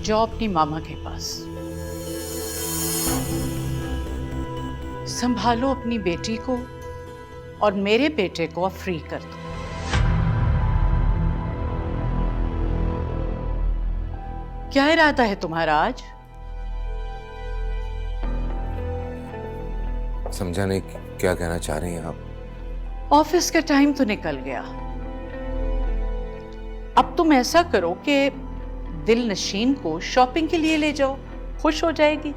जाओ अपनी मामा के पास, संभालो अपनी बेटी को और मेरे बेटे को अब फ्री कर दो। क्या इरादा है तुम्हारा आज? समझा नहीं, क्या कहना चाह रही हैं आप? ऑफिस का टाइम तो निकल गया, अब तुम ऐसा करो कि दिल नशीन को शॉपिंग के लिए ले जाओ, खुश हो जाएगी।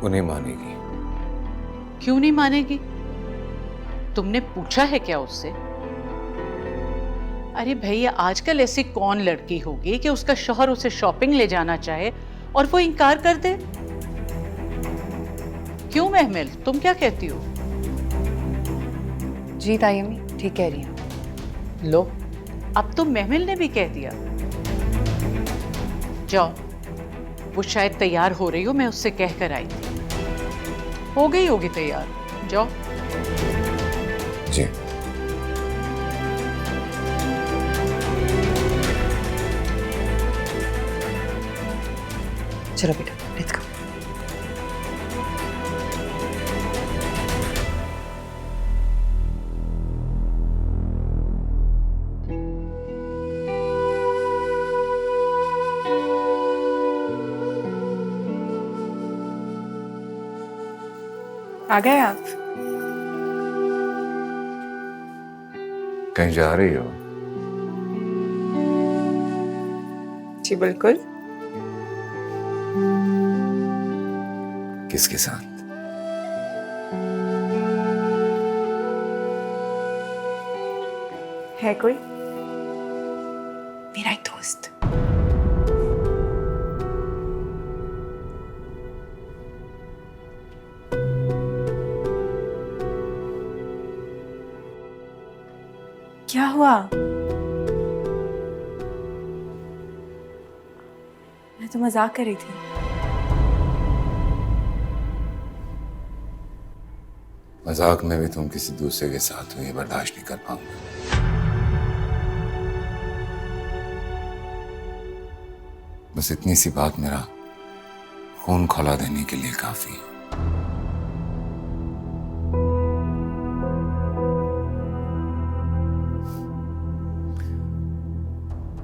वो नहीं मानेगी। क्यों नहीं मानेगी? तुमने पूछा है क्या उससे? अरे भैया, आजकल ऐसी कौन लड़की होगी कि उसका शौहर उसे शॉपिंग ले जाना चाहे और वो इनकार कर दे? क्यों महमिल, तुम क्या कहती हो? जी ताई अम्मी, ठीक कह रही हैं। लो, अब तो महमिल ने भी कह दिया। जाओ, वो शायद तैयार हो रही हो, मैं उससे कह कर आई थी। हो गई होगी तैयार, जाओ। जी। चलो बेटा, लेट्स गो। आ गए आप? कहीं जा रही हो? जी बिल्कुल। किसके साथ? है कोई? मेरा एक दोस्त। क्या हुआ? मैं तो मजाक कर रही थी। मजाक में भी तुम किसी दूसरे के साथ हो, ये बर्दाश्त नहीं कर पाऊंगा। बस इतनी सी बात मेरा खून खौला देने के लिए काफी है।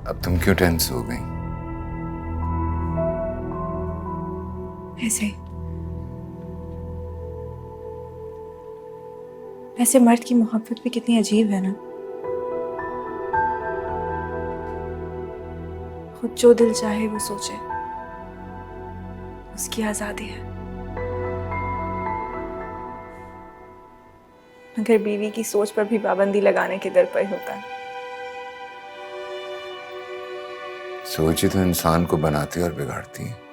अब तुम क्यों टेंस हो गई? ऐसे ऐसे मर्द की मोहब्बत भी कितनी अजीब है ना। खुद जो दिल चाहे वो सोचे, उसकी आजादी है। मगर बीवी की सोच पर भी पाबंदी लगाने के दर पर होता है। सोच ही तो इंसान को बनाती और बिगाड़ती है।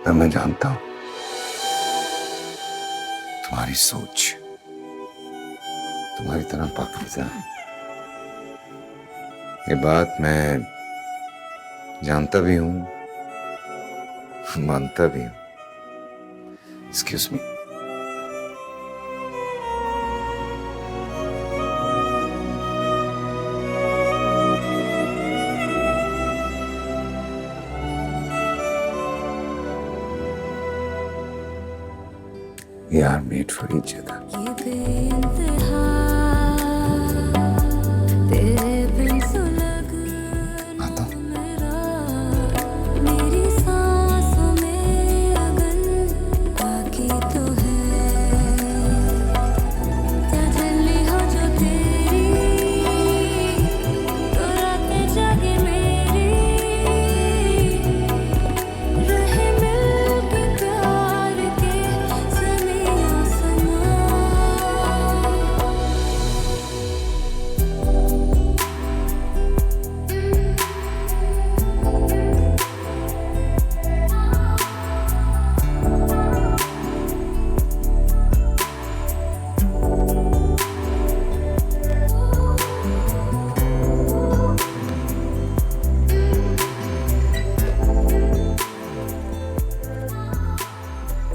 पर मैं जानता हूं तुम्हारी सोच तुम्हारी तरह पाकीज़ा है। ये बात मैं जानता भी हूं, मानता भी हूं। Excuse me. We are made for each other. आता हूं।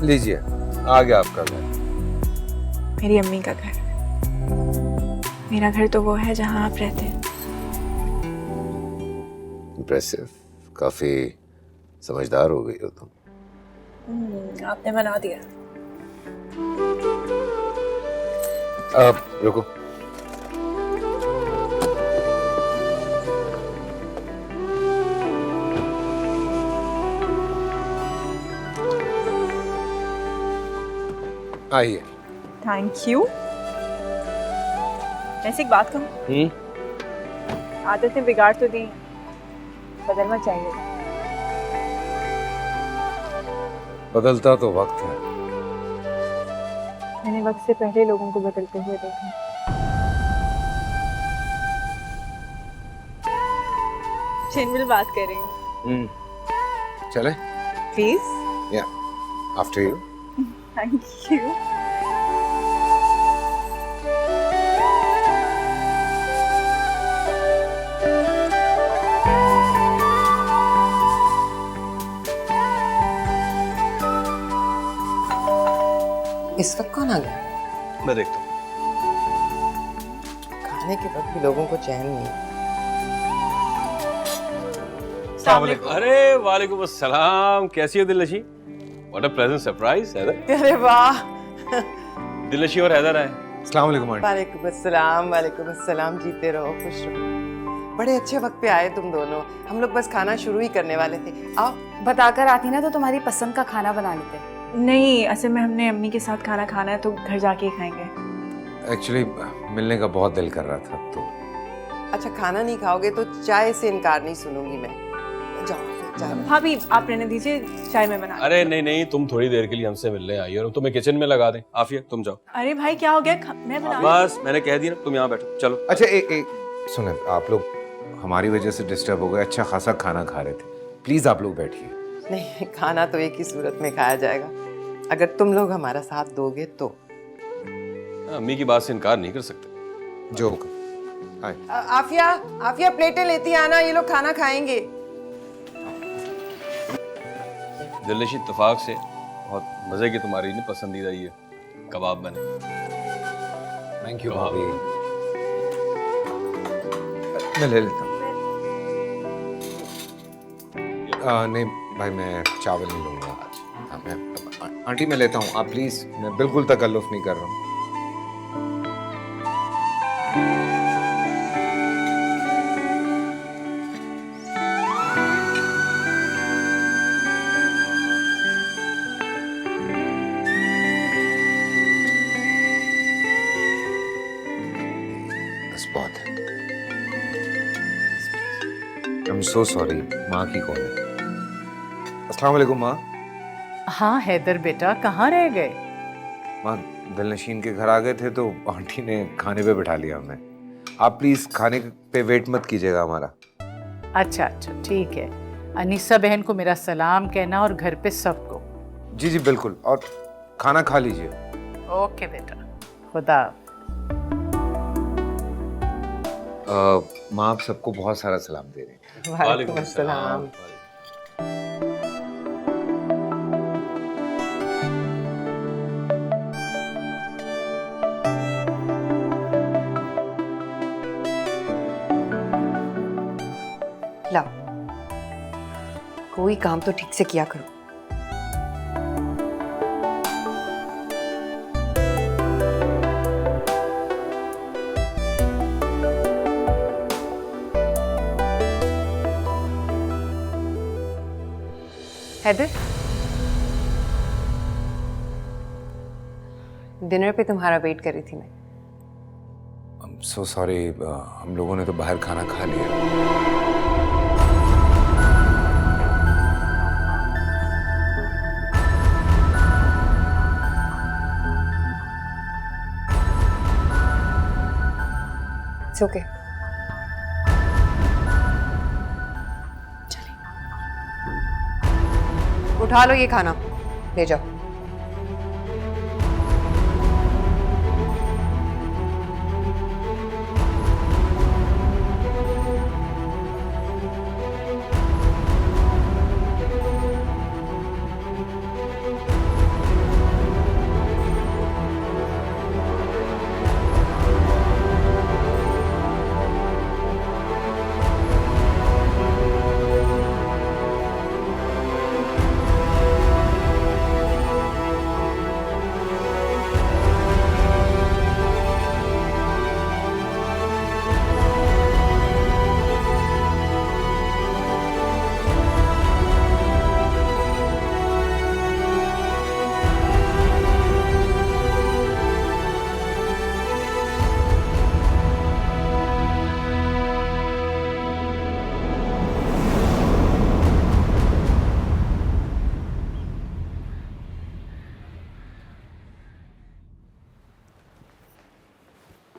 लीजिए, आ गया आपका घर। मेरी अम्मी का घर। मेरा घर तो वो है जहाँ आप रहते हैं। इम्प्रेसिव, काफी समझदार हो गई हो तुम। आपने बना दिया। रुको। आइए। Thank you. वैसे एक बात कहूँ, आदत ने बिगाड़ तो दी, बदलना चाहिए। बदलता तो वक्त है। मैंने वक्त से पहले लोगों को बदलते हुए देखा। चिन्मिल बात कर रही हूँ। चले? प्लीज। या आफ्टर यू। Thank you. इस वक्त कौन आ गया? मैं देखता हूँ। खाने के वक्त भी लोगों को चैन नहीं। अरे वालेकुम अस्सलाम, कैसी हो Dilnashi? What a pleasant surprise Haider. अरे वाह। दिलनशी और हैदर आए। अस्सलाम वालेकुम आंटी। वालेकुम अस्सलाम, जीते रहो, खुश रहो। बड़े अच्छे वक्त पे आए तुम दोनों। हम लोग बस खाना शुरू ही करने वाले थे। आओ। बताकर आती ना तो तुम्हारी पसंद का खाना बना लेते। नहीं, असल में हमने अम्मी के साथ खाना खाना है तो घर जाके ही खाएंगे। एक्चुअली मिलने का बहुत दिल कर रहा था तो। अच्छा, खाना नहीं खाओगे तो चाय से इनकार नहीं सुनूंगी मैं। जाओ फिर, जाओ। भाभी आप रहने दीजिए, चाय में बना। अरे नहीं नहीं, तुम थोड़ी देर के लिए हमसे मिलने आई हो और तुम्हें किचन में लगा दें। आफिया तुम जाओ। अरे भाई क्या हो गया, मैं बना। बस मैंने कह दिया ना, तुम यहाँ बैठो। चलो। अच्छा एक सुने, आप लोग हमारी वजह से डिस्टर्ब हो गए। अच्छा खासा खाना खा रहे थे, प्लीज आप लोग बैठिए। नहीं, खाना तो एक ही सूरत में खाया जाएगा, अगर तुम लोग हमारा साथ दोगे तो। अम्मी की बात से इनकार नहीं कर सकते। जो आफिया प्लेटें लेती आना, ये लोग खाना खाएंगे। दिलनशी इत्तेफाक से बहुत मजे की तुम्हारी नहीं पसंदीदा ये कबाब बने। थैंक यू भाभी। मैं ले लेता हूँ। नहीं भाई, मैं चावल नहीं लूंगा। हाँ, मैं आंटी मैं लेता हूँ, आप प्लीज। मैं बिल्कुल तकल्लुफ नहीं कर रहा हूँ। बस बहुत है। I'm so sorry। माँ की कौन है? अस्सलाम वालेकुम माँ। हाँ हैदर बेटा, कहाँ रह गए? माँ दिलनशीन के घर आ गए थे तो आंटी ने खाने पे बिठा लिया हमें। आप प्लीज खाने पे वेट मत कीजिएगा हमारा। अच्छा अच्छा ठीक है। अनीसा बहन को मेरा सलाम कहना और घर पे सबको। जी जी बिल्कुल, और खाना खा लीजिए। ओके बेटा, खुदा। माँ आप सबको बहुत सारा सलाम दे रहे हैं। वालेकुम अस्सलाम। लाओ, कोई काम तो ठीक से किया करो। हैदर, डिनर पे तुम्हारा वेट कर रही थी मैं। I'm so sorry, हम लोगों ने तो बाहर खाना खा लिया। It's okay। उठा लो ये खाना, ले जाओ।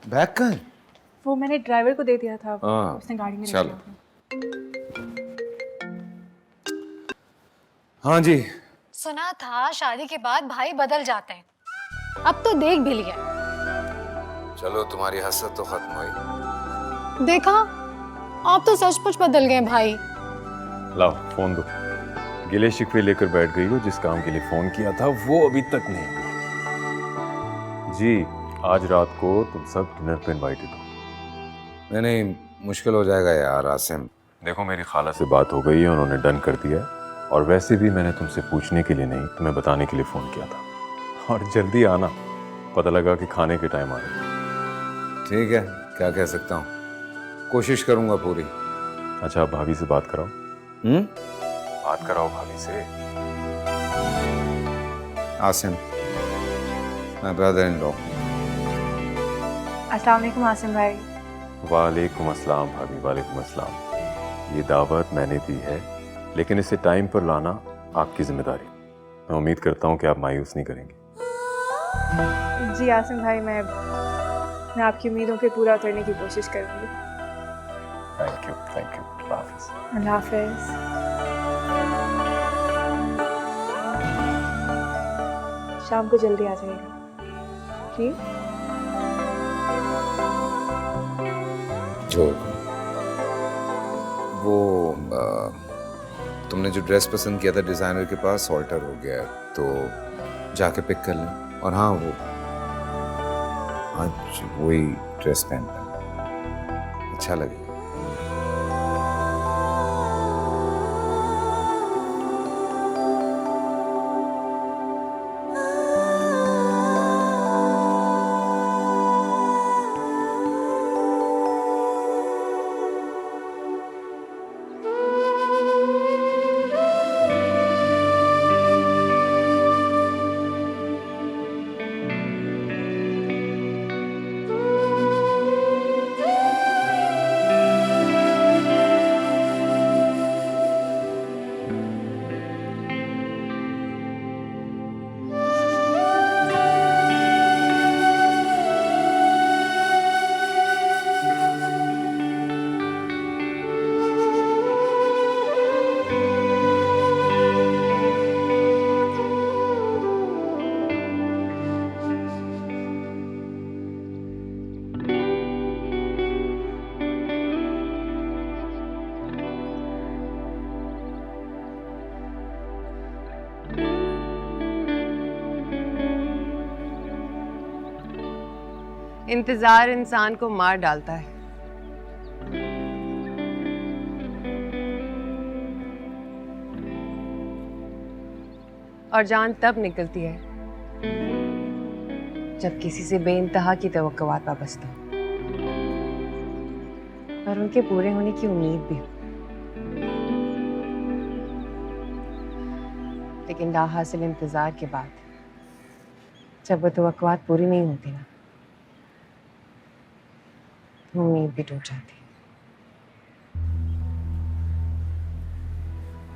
बैग का है? वो मैंने ड्राइवर को दे दिया था, हाँ, उसने गाड़ी में रख चलो। दिया था। हाँ जी। सुना था शादी के बाद भाई बदल जाते हैं, अब तो देख भी लिया। चलो तुम्हारी हसरत तो खत्म हुई। देखा, आप तो सचमुच बदल गए भाई। लाओ फोन दो। गिले शिकवे लेकर बैठ गई हो, जिस काम के लिए फोन किया था वो अभी तक नहीं हुआ। जी, आज रात को तुम सब डिनर पे इनवाइटेड हो। नहीं, मुश्किल हो जाएगा यार आसिम। देखो, मेरी खाला से बात हो गई है, उन्होंने डन कर दिया है। और वैसे भी मैंने तुमसे पूछने के लिए नहीं, तुम्हें बताने के लिए फ़ोन किया था। और जल्दी आना, पता लगा कि खाने के टाइम आ रहे। ठीक है, क्या कह सकता हूँ, कोशिश करूंगा पूरी। अच्छा, आप भाभी से बात कराओ। बात कराओ भाभी से। Asim, my brother in law. अस्सलाम वालेकुम आसिम भाई। वालेकुम अस्सलाम भाभी, वालेकुम अस्सलाम। ये दावत मैंने दी है, लेकिन इसे टाइम पर लाना आपकी जिम्मेदारी। मैं उम्मीद करता हूँ कि आप मायूस नहीं करेंगे। जी आसिम भाई, मैं आपकी उम्मीदों पे पूरा उतरने की कोशिश करूंगी। Thank you, thank you. अल्लाह हाफिज़। अल्लाह हाफिज़। शाम को जल्दी आ जाएगा जी। जो वो तुमने जो ड्रेस पसंद किया था डिज़ाइनर के पास, ऑल्टर हो गया है, तो जाके पिक कर लें। और हाँ, वो आज वही ड्रेस पहनना अच्छा लगे। इंतजार इंसान को मार डालता है। और जान तब निकलती है जब किसी से बेइंतहा की तवक्कुआत वाबस्ता हो और उनके पूरे होने की उम्मीद भी हो, लेकिन लाहासिल इंतजार के बाद जब वो तवक्कुआत पूरी नहीं होती ना, तो उम्मीद भी टूट जाती है।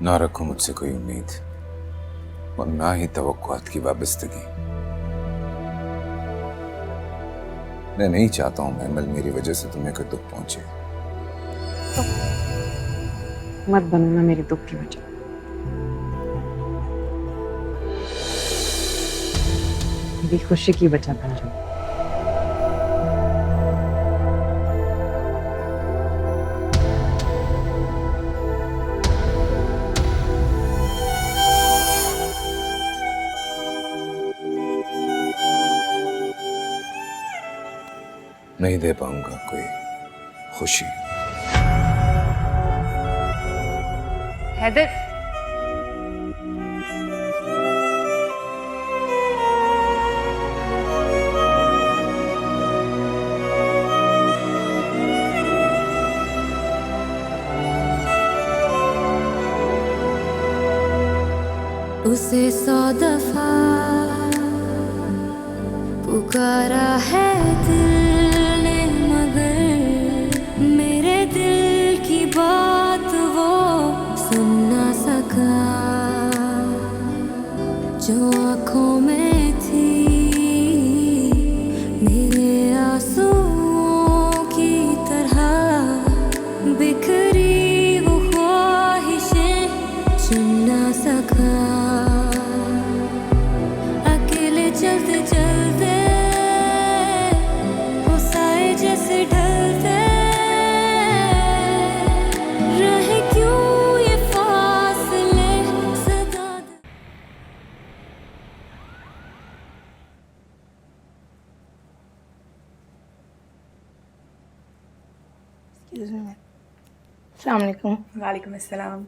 ना रखो मुझसे कोई उम्मीद और ना ही तवक्कुआत की वाबस्तगी। मैं नहीं चाहता हूं महमल, मेरी वजह से तुम्हें कोई दुख पहुंचे। मत बनो ना मेरे दुख की वजह। मेरी खुशी की वजह बन जाओ। नहीं दे पाऊंगा कोई खुशी। हैदर, उसे 100 दफा पुकारा है दिल ने, मगर मेरे दिल की बात वो सुन ना सका। जो आँखों में थी मेरे आंसू अस्सलाम वालेकुम। वालेकुम अस्सलाम।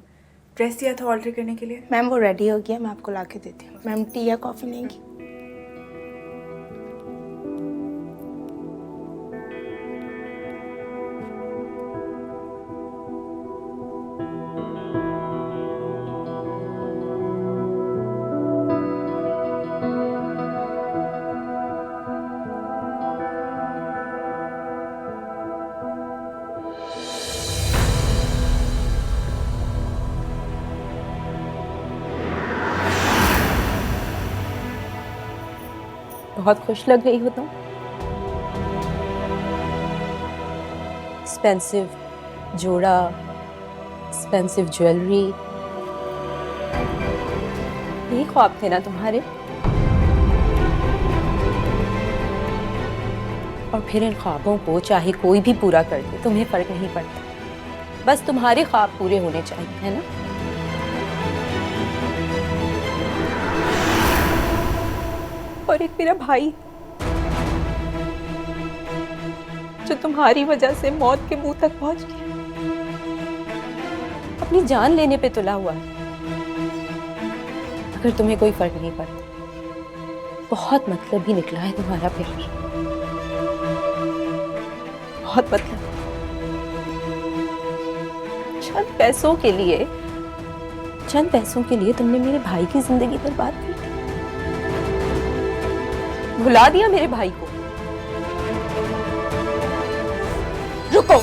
ड्रेस दिया था ऑर्डर करने के लिए। मैम वो रेडी हो गया, मैं आपको ला के देती हूँ। मैम टी या कॉफ़ी लेंगी? बहुत खुश लग रही हो तुम। एक्सपेंसिव जोड़ा, एक्सपेंसिव ज्वेलरी, यही ख्वाब थे ना तुम्हारे? और फिर इन ख्वाबों को चाहे कोई भी पूरा कर दे, तुम्हें फर्क नहीं पड़ता। बस तुम्हारे ख्वाब पूरे होने चाहिए, है ना? और एक मेरा भाई जो तुम्हारी वजह से मौत के मुंह तक पहुंच गया, अपनी जान लेने पे तुला हुआ है। अगर तुम्हें कोई फर्क नहीं पड़ता, बहुत मतलब ही निकला है तुम्हारा प्यार, बहुत मतलब। चंद पैसों के लिए तुमने मेरे भाई की जिंदगी बर्बाद कर दी, भुला दिया मेरे भाई को। रुको,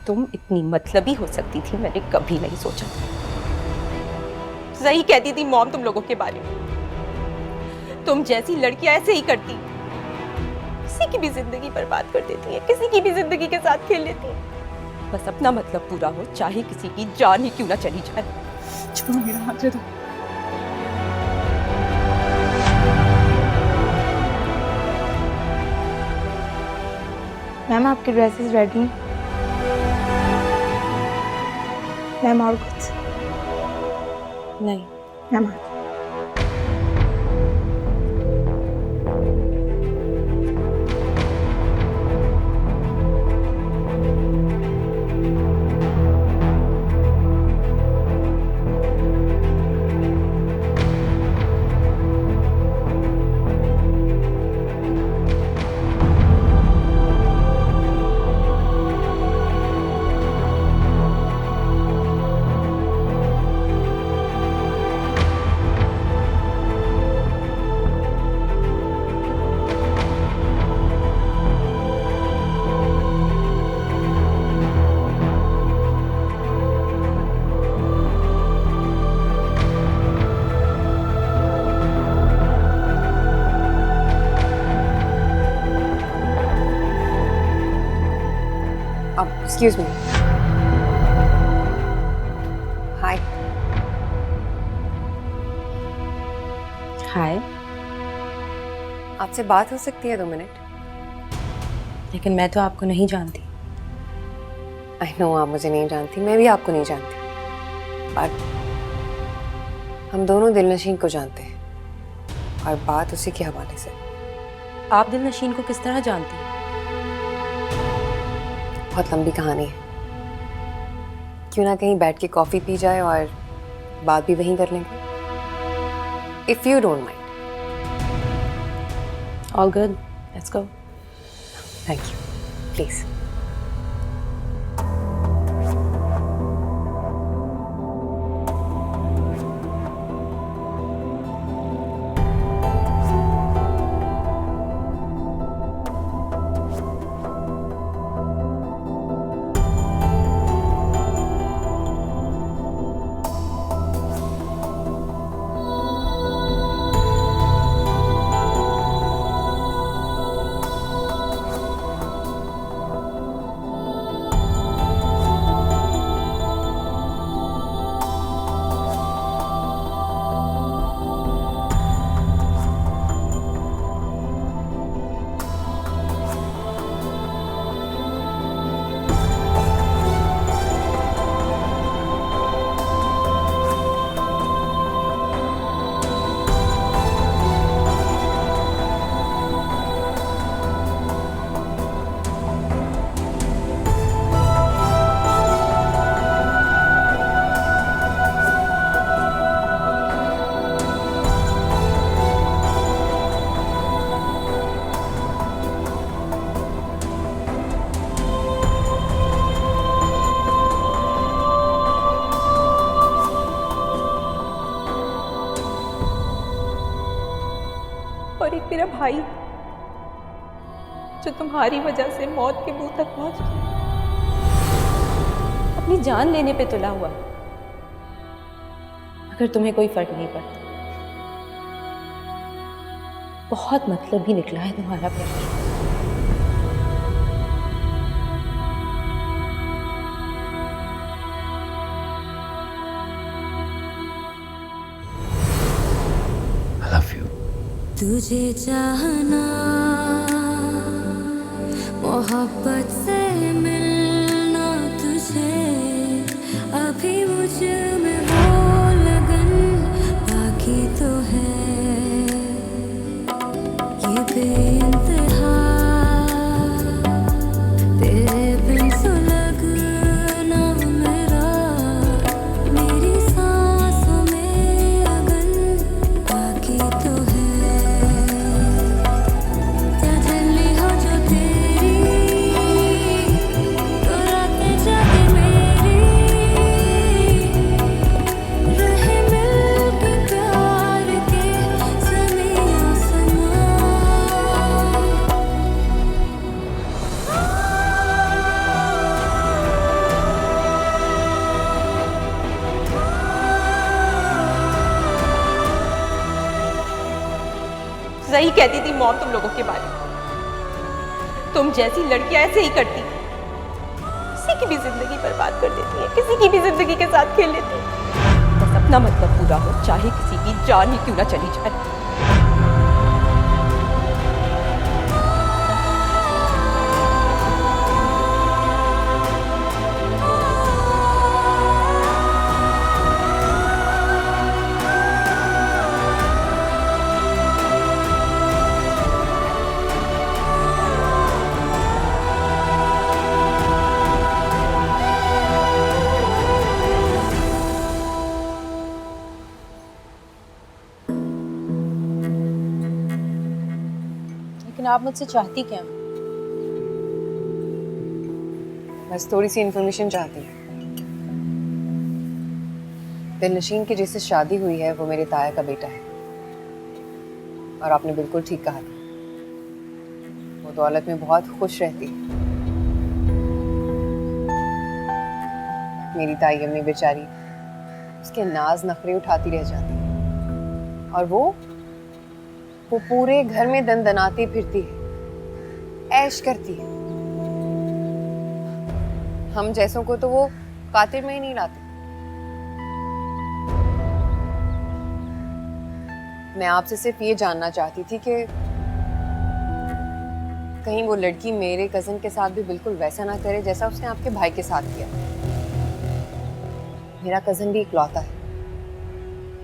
तुम इतनी मतलबी हो सकती थी, मैंने कभी नहीं सोचा। सही कहती थी मॉम तुम लोगों के बारे में। तुम जैसी लड़कियां ऐसे ही करती, किसी की भी जिंदगी बर्बाद कर देती है, किसी की भी जिंदगी के साथ खेल लेती है। बस अपना मतलब पूरा हो, चाहे किसी की जान ही क्यों ना चली जाए। छोड़ो मेरा हाथ दे दो। मैम आपकी ड्रेसेस रेडी हैं। मैम और कुछ नहीं? Ma'am Excuse me. Hi. हाय। आपसे बात हो सकती है 2 मिनट? लेकिन मैं तो आपको नहीं जानती। आई नो आप मुझे नहीं जानती, मैं भी आपको नहीं जानती, बट हम दोनों दिलनशीन को जानते हैं और बात उसी के हवाले से। आप दिलनशीन को किस तरह जानती हैं? बहुत लंबी कहानी है, क्यों ना कहीं बैठ के कॉफी पी जाए और बात भी वहीं कर लेंगे, if you don't mind. All good, let's go. Thank you, please. मेरा भाई जो तुम्हारी वजह से मौत के मुंह तक पहुंच गया, अपनी जान लेने पे तुला हुआ। अगर तुम्हें कोई फर्क नहीं पड़ता, बहुत मतलब ही निकला है तुम्हारा प्यार। तुझे चाहना, मोहब्बत से मिलना तुझे, अभी मुझ में वो लगन बाकी तो है। ये बेइंतहा तेरे बिन सुलगना मेरा, मेरी सांसों में अगन बाकी तो है। सही कहती थी मॉम तुम लोगों के बारे में। तुम जैसी लड़कियां ऐसे ही करती, किसी की भी जिंदगी बर्बाद कर देती है, किसी की भी जिंदगी के साथ खेल लेती है। बस अपना मतलब पूरा हो, चाहे किसी की जान ही क्यों ना चली जाए। लेकिन आप मुझसे चाहती क्या? बस थोड़ी सी इन्फॉर्मेशन चाहती हूँ। दिलनशीन की जिससे शादी हुई है वो मेरे ताया का बेटा है, और आपने बिल्कुल ठीक कहा था, वो दौलत में बहुत खुश रहती है। मेरी ताई अम्मी बेचारी उसके नाज नखरे उठाती रह जाती है, और वो पूरे घर में दनदनाती फिरती है, ऐश करती है। हम जैसों को तो वो खातिर में ही नहीं लाते। मैं आपसे सिर्फ ये जानना चाहती थी कि कहीं वो लड़की मेरे कजन के साथ भी बिल्कुल वैसा ना करे जैसा उसने आपके भाई के साथ किया। मेरा कजन भी इकलौता है,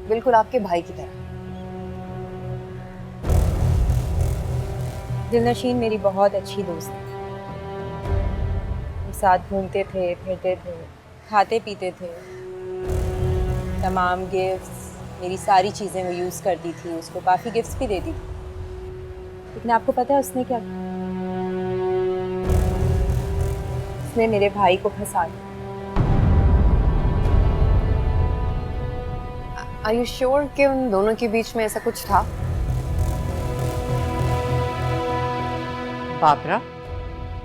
बिल्कुल आपके भाई की तरह। दिलनशीन मेरी बहुत अच्छी दोस्त है। हम साथ घूमते थे, फिरते थे, खाते पीते थे। तमाम गिफ्ट्स, मेरी सारी चीज़ें वो यूज़ करती थी, उसको काफ़ी गिफ्ट्स भी देती थी। लेकिन आपको पता है उसने क्या किया? उसने मेरे भाई को फंसा दिया। Are you sure कि उन दोनों के बीच में ऐसा कुछ था? बाबरा,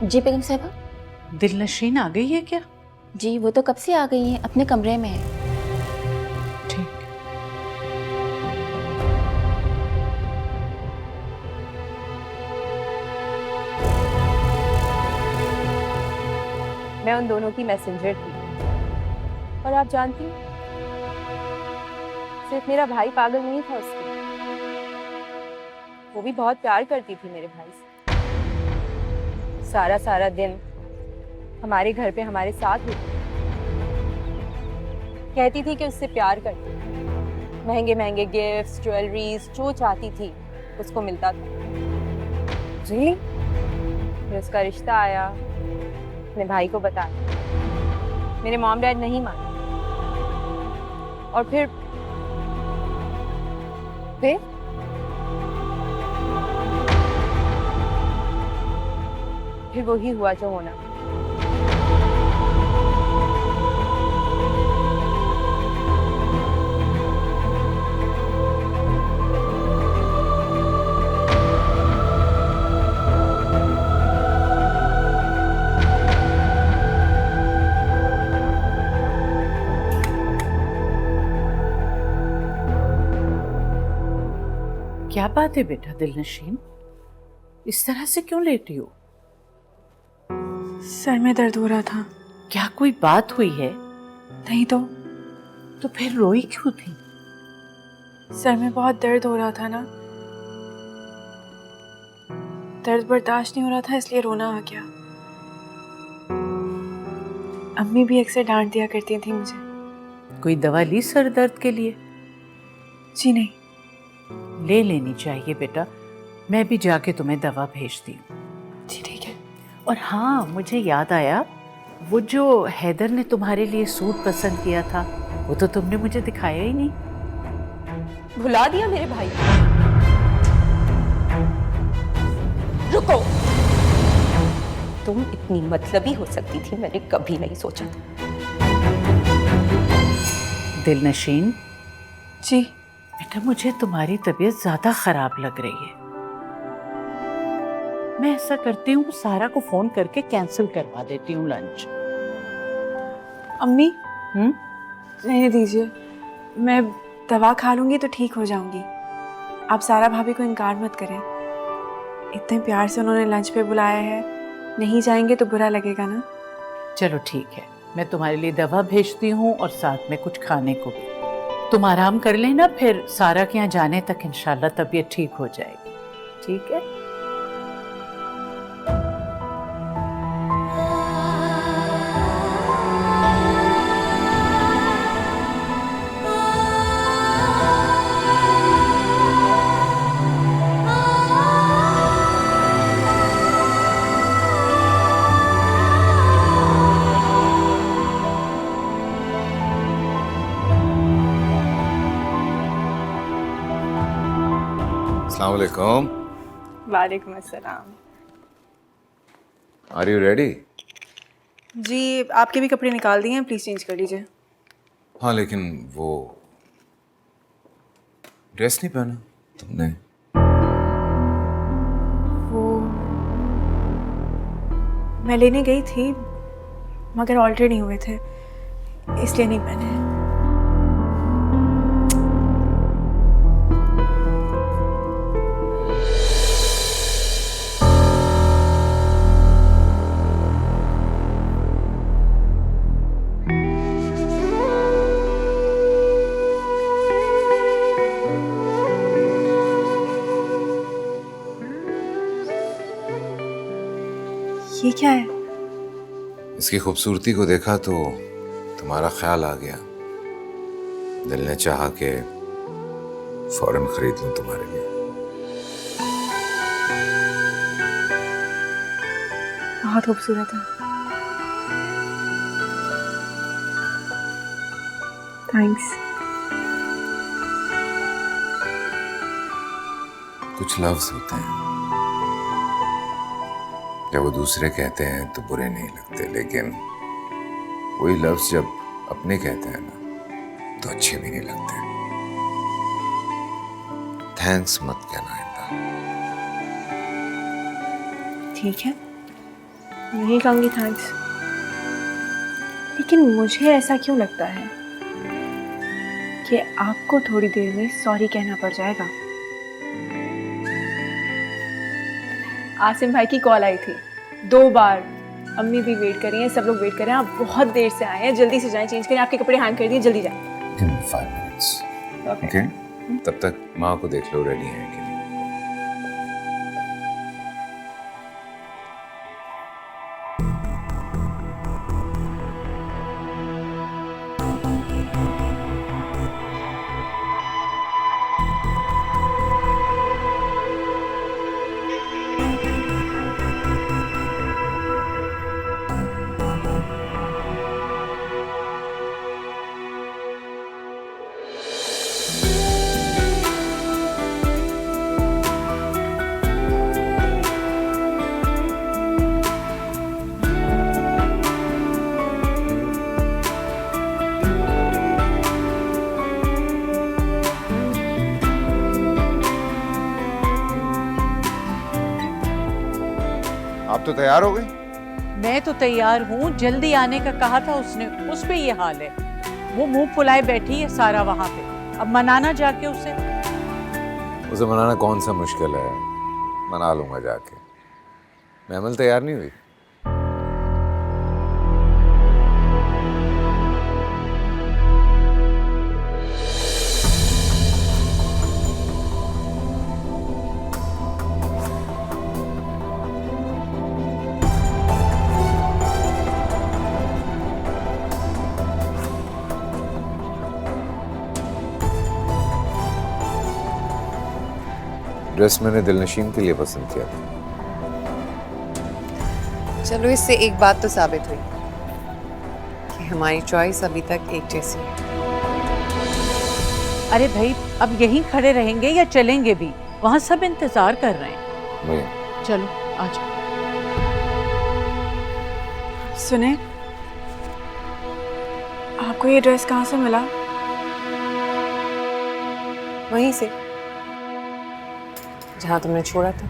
जी बेगम साहिबा। दिलनशीन आ गई है क्या? जी वो तो कब से आ गई हैं, अपने कमरे में है। ठीक। मैं उन दोनों की मैसेंजर थी, और आप जानती हैं सिर्फ मेरा भाई पागल नहीं था उसके, वो भी बहुत प्यार करती थी मेरे भाई से। सारा सारा दिन हमारे घर पे हमारे साथ होती, कहती थी कि उससे प्यार करती, महंगे महंगे गिफ्ट्स, ज्वेलरीज जो चाहती थी उसको मिलता था। Really? फिर उसका रिश्ता आया, अपने भाई को बताया, मेरे मॉम डैड नहीं माने, और फिर वही हुआ जो होना। क्या बात है बेटा दिलनशीन, इस तरह से क्यों लेटी हो? सर में दर्द हो रहा था। क्या कोई बात हुई है? नहीं तो फिर रोई क्यों थी? सर में बहुत दर्द हो रहा था ना, दर्द बर्दाश्त नहीं हो रहा था इसलिए रोना आ गया। अम्मी भी अक्सर डांट दिया करती थी मुझे। कोई दवा ली सर दर्द के लिए? जी नहीं। ले लेनी चाहिए बेटा, मैं भी जाके तुम्हें दवा भेजती हूँ। जी ठीक है। और हाँ, मुझे याद आया, वो जो हैदर ने तुम्हारे लिए सूट पसंद किया था वो तो तुमने मुझे दिखाया ही नहीं। भुला दिया मेरे भाई। रुको, तुम इतनी मतलबी हो सकती थी मैंने कभी नहीं सोचा था। दिलनशीन जी बेटा, मुझे तुम्हारी तबीयत ज्यादा खराब लग रही है। मैं ऐसा करती हूँ, सारा को फोन करके कैंसिल करवा देती हूँ लंच। अम्मी रहने दीजिए, मैं दवा खा लूंगी तो ठीक हो जाऊंगी। आप सारा भाभी को इनकार मत करें, इतने प्यार से उन्होंने लंच पे बुलाया है, नहीं जाएंगे तो बुरा लगेगा ना। चलो ठीक है, मैं तुम्हारे लिए दवा भेजती हूँ और साथ में कुछ खाने को भी। तुम आराम कर लेना, फिर सारा के यहाँ जाने तक इंशाल्लाह तबीयत ठीक हो जाएगी। ठीक है? अस्सलाम वालेकुम। वालेकुम अस्सलाम। Are you ready? जी आपके भी कपड़े निकाल दिए हैं, प्लीज़ चेंज कर लीजिए। हाँ, लेकिन वो ड्रेस नहीं पहना तुमने। वो मैं लेने गई थी मगर ऑल्टर नहीं हुए थे, इसलिए नहीं पहने हैं। ये क्या है? इसकी खूबसूरती को देखा तो तुम्हारा ख्याल आ गया, दिल ने चाहा कि फौरन खरीद लूं तुम्हारे लिए। बहुत खूबसूरत है। थैंक्स। कुछ लफ्ज होते हैं जब वो दूसरे कहते हैं तो बुरे नहीं लगते, लेकिन वही लफ्ज जब अपने कहते हैं ना तो अच्छे भी नहीं लगते। थैंक्स मत कहना इतना। ठीक है, नहीं कहूँगी थैंक्स, लेकिन मुझे ऐसा क्यों लगता है कि आपको थोड़ी देर में सॉरी कहना पड़ जाएगा। आसिम भाई की कॉल आई थी 2 बार, अम्मी भी वेट कर रही हैं, सब लोग वेट कर रहे हैं। आप बहुत देर से आए हैं, जल्दी से जाएं, चेंज करें, आपके कपड़े हैंग कर दिए, जल्दी जाएं। Give me 5 minutes. Okay? तब तक माँ को देख लो रेडी है कि नहीं। आप तो तैयार हो गए? मैं तो तैयार हूँ, जल्दी आने का कहा था उसने, उस पे ये हाल है। वो मुंह फुलाए बैठी है सारा वहां पे, अब मनाना जाके उसे। उसे मनाना कौन सा मुश्किल है, मना लूंगा जाके। महमल तैयार नहीं हुई? ड्रेस मैंने दिलनशीन के लिए पसंद किया था। चलो, इससे एक बात तो साबित हुई कि हमारी चॉइस अभी तक एक जैसी है। अरे भाई, अब यहीं खड़े रहेंगे या चलेंगे भी? वहाँ सब इंतजार कर रहे हैं। नहीं। चलो आ जाओ। सुने, आपको ये ड्रेस कहाँ से मिला? वहीं से जहाँ तुमने छोड़ा था।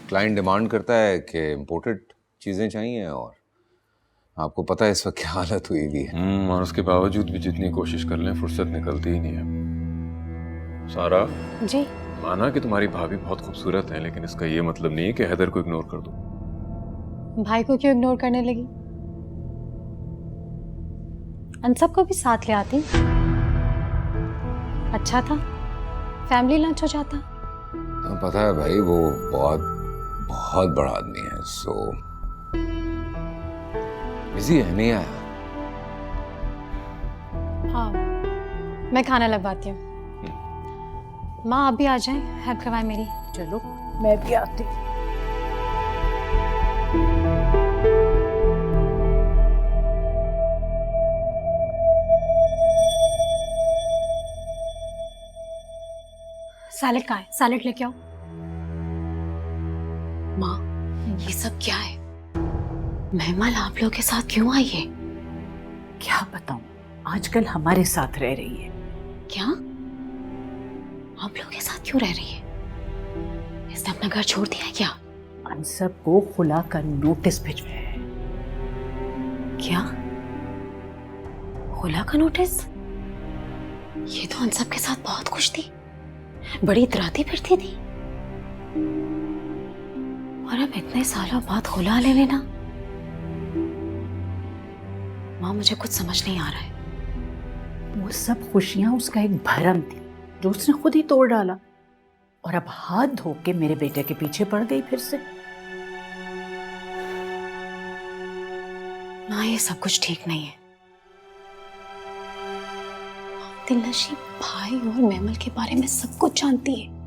क्लाइंट डिमांड करता है कि इम्पोर्टेड चीज़ें चाहिए, और आपको पता है इस वक्त क्या हालत हुई भी है। और उसके बावजूद भी जितनी कोशिश कर लें फुर्सत निकलती ही नहीं है। सारा जी। माना कि तुम्हारी भाभी बहुत खूबसूरत है, लेकिन इसका ये मतलब नहीं है कि हैदर को इग्नोर कर दो। भाई को क्यों इग्नोर करने लगी? अनसब को भी साथ ले आती। अच्छा था, फैमिली लंच हो जाता। पता है भाई, वो बहुत बहुत बड़ा आदमी है, सो बिजी है, नहीं आया। हाँ, मैं खाना लगवाती हूँ। माँ आप भी आ जाएं, हेल्प करवाएं मेरी। चलो मैं भी आती। सैलेड कहाँ है? सैलेड लेके आओ। माँ, ये सब क्या है? महमल आप लोग के साथ क्यों आई है? क्या बताऊं, आजकल हमारे साथ रह रही है। क्या? आप लोग के साथ क्यों रह रही है? इसने अपना घर छोड़ दिया है क्या? अनसब को खुला का नोटिस भिजवाया है। क्या? खुला का नोटिस? ये तो अनसब के साथ बहुत खुश थी, बड़ी इतराती फिरती थी, और अब इतने सालों बाद खुला ले लेना। माँ, मुझे कुछ समझ नहीं आ रहा है। वो सब खुशियां उसका एक भरम थी जो उसने खुद ही तोड़ डाला, और अब हाथ धो के मेरे बेटे के पीछे पड़ गई फिर से। माँ, ये सब कुछ ठीक नहीं है। दिलनशीन भाई और महमल के बारे में सब कुछ जानती है,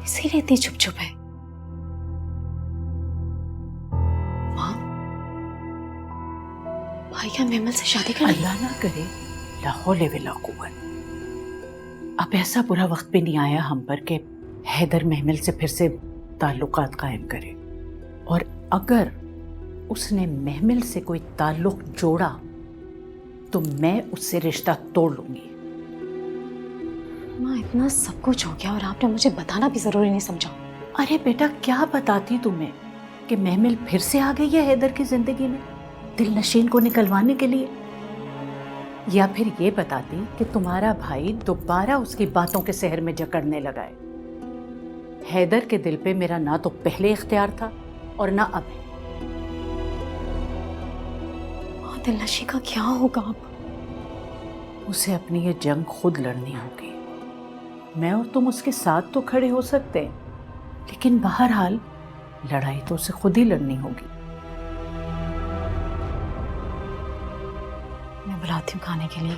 इसीलिए इतनी चुप चुप है। माँ, भाई क्या महमल से शादी कर? अल्लाह ना करे, ला हौले वला कुव्वत। अब ऐसा बुरा वक्त भी नहीं आया हम पर कि हैदर महमल से फिर से ताल्लुकात कायम करे, और अगर उसने महमल से कोई ताल्लुक जोड़ा तो मैं उससे रिश्ता तोड़ लूंगी। माँ, इतना सब कुछ हो गया और आपने मुझे बताना भी जरूरी नहीं समझा। अरे बेटा, क्या बताती तुम्हें कि महमल फिर से आ गई है हैदर की जिंदगी में दिलनशीन को निकलवाने के लिए, या फिर ये बताती कि तुम्हारा भाई दोबारा उसकी बातों के शहर में जकड़ने लगा है। हैदर के दिल पे मेरा ना तो पहले इख्तियार था और ना अब है। दिलनशीन का क्या होगा अब? उसे अपनी ये जंग खुद लड़नी होगी। मैं और तुम उसके साथ तो खड़े हो सकते हैं, लेकिन बहरहाल लड़ाई तो उसे खुद ही लड़नी होगी। मैं बुलाती हूँ खाने के लिए।